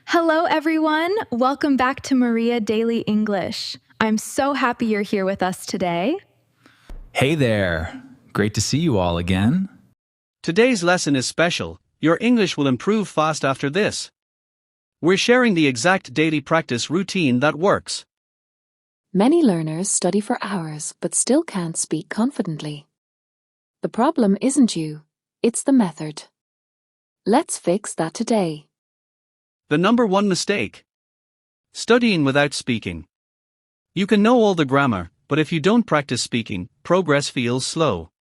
Hello, everyone. Welcome back to Maria Daily English. I'm so happy you're here with us today. Hey there. Great to see you all again. Today's lesson is special. Your English will improve fast after this. We're sharing the exact daily practice routine that works. Many learners study for hours but still can't speak confidently. The problem isn't you, it's the method. Let's fix that today. The number one mistake: studying without speaking. You can know all the grammar, but if you don't practice speaking, progress feels slow.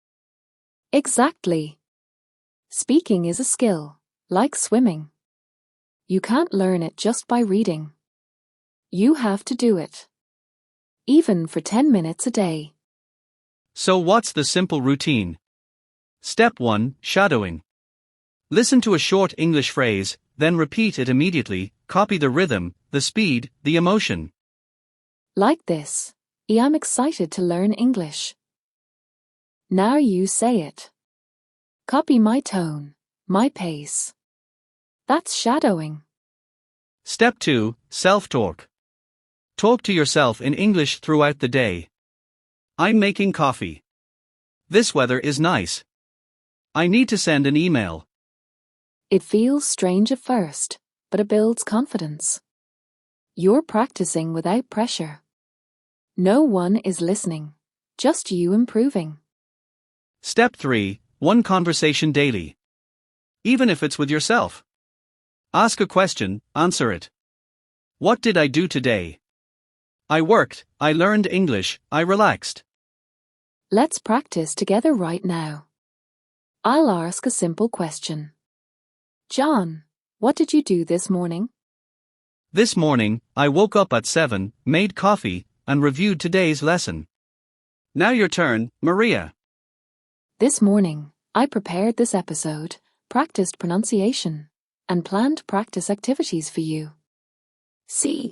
Exactly. Speaking is a skill, like swimming. You can't learn it just by reading. You have to do it. Even for 10 minutes a day. So what's the simple routine? Step 1. Shadowing. Listen to a short English phrase, then repeat it immediately. Copy the rhythm, the speed, the emotion. Like this. I'm excited to learn English. Now you say it. Copy my tone, my pace. That's shadowing. Step 2. Self-talk. Talk to yourself in English throughout the day. I'm making coffee. This weather is nice. I need to send an email. It feels strange at first, but it builds confidence. You're practicing without pressure. No one is listening, just you improving. Step 3. One conversation daily. Even if it's with yourself. Ask a question, answer it. What did I do today? I worked, I learned English, I relaxed. Let's practice together right now. I'll ask a simple question. John, what did you do this morning? This morning, I woke up at 7, made coffee, and reviewed today's lesson. Now your turn, Maria. This morning, I prepared this episode, practiced pronunciation, and planned practice activities for you. See?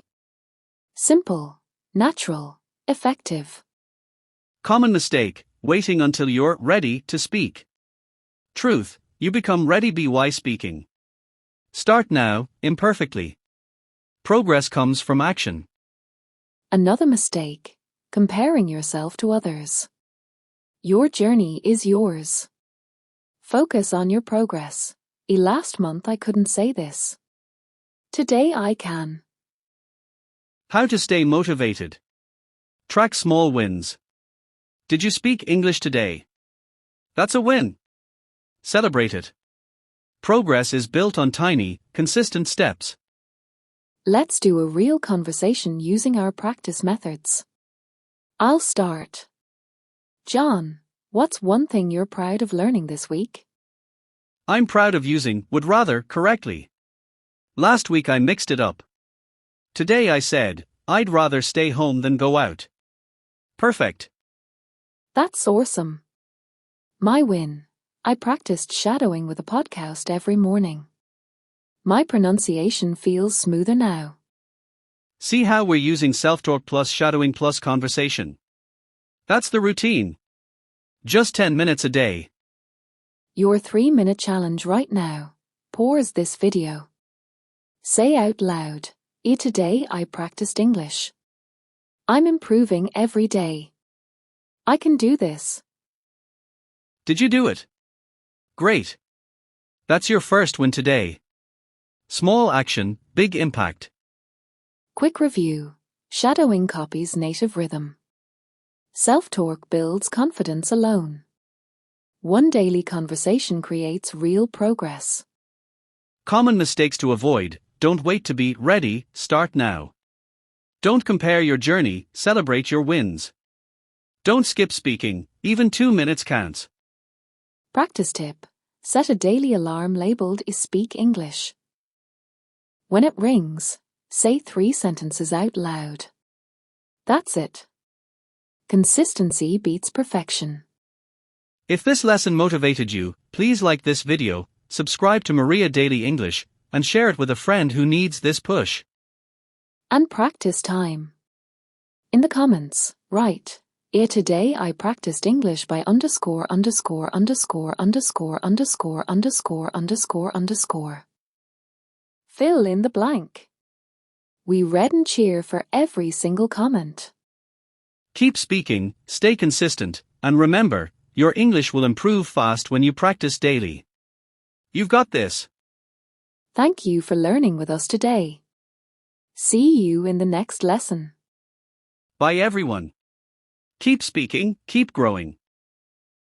Simple, natural, effective. Common mistake: waiting until you're ready to speak. Truth: you become ready by speaking. Start now, imperfectly. Progress comes from action. Another mistake: comparing yourself to others. Your journey is yours. Focus on your progress. Last month I couldn't say this. Today I can. How to stay motivated. Track small wins. Did you speak English today? That's a win. Celebrate it. Progress is built on tiny, consistent steps. Let's do a real conversation using our practice methods. I'll start. John, what's one thing you're proud of learning this week? I'm proud of using would rather correctly. Last week I mixed it up. Today I said, I'd rather stay home than go out. Perfect. That's awesome. My win: I practiced shadowing with a podcast every morning. My pronunciation feels smoother now. See how we're using self-talk plus shadowing plus conversation. That's the routine. Just 10 minutes a day. Your 3-minute challenge right now. Pause this video. Say out loud, today I practiced English. I'm improving every day. I can do this. Did you do it? Great. That's your first win today. Small action, big impact. Quick review. Shadowing copies native rhythm. Self-talk builds confidence alone. One daily conversation creates real progress. Common mistakes to avoid: don't wait to be ready, start now. Don't compare your journey, celebrate your wins. Don't skip speaking, even 2 minutes counts. Practice tip: set a daily alarm labeled Speak English. When it rings, say 3 sentences out loud. That's it. Consistency beats perfection. If this lesson motivated you, please like this video, subscribe to Maria Daily English, and share it with a friend who needs this push. And practice time. In the comments, write, today I practiced English by ______________. Fill in the blank. We read and cheer for every single comment. Keep speaking, stay consistent, and remember, your English will improve fast when you practice daily. You've got this. Thank you for learning with us today. See you in the next lesson. Bye everyone. Keep speaking, keep growing.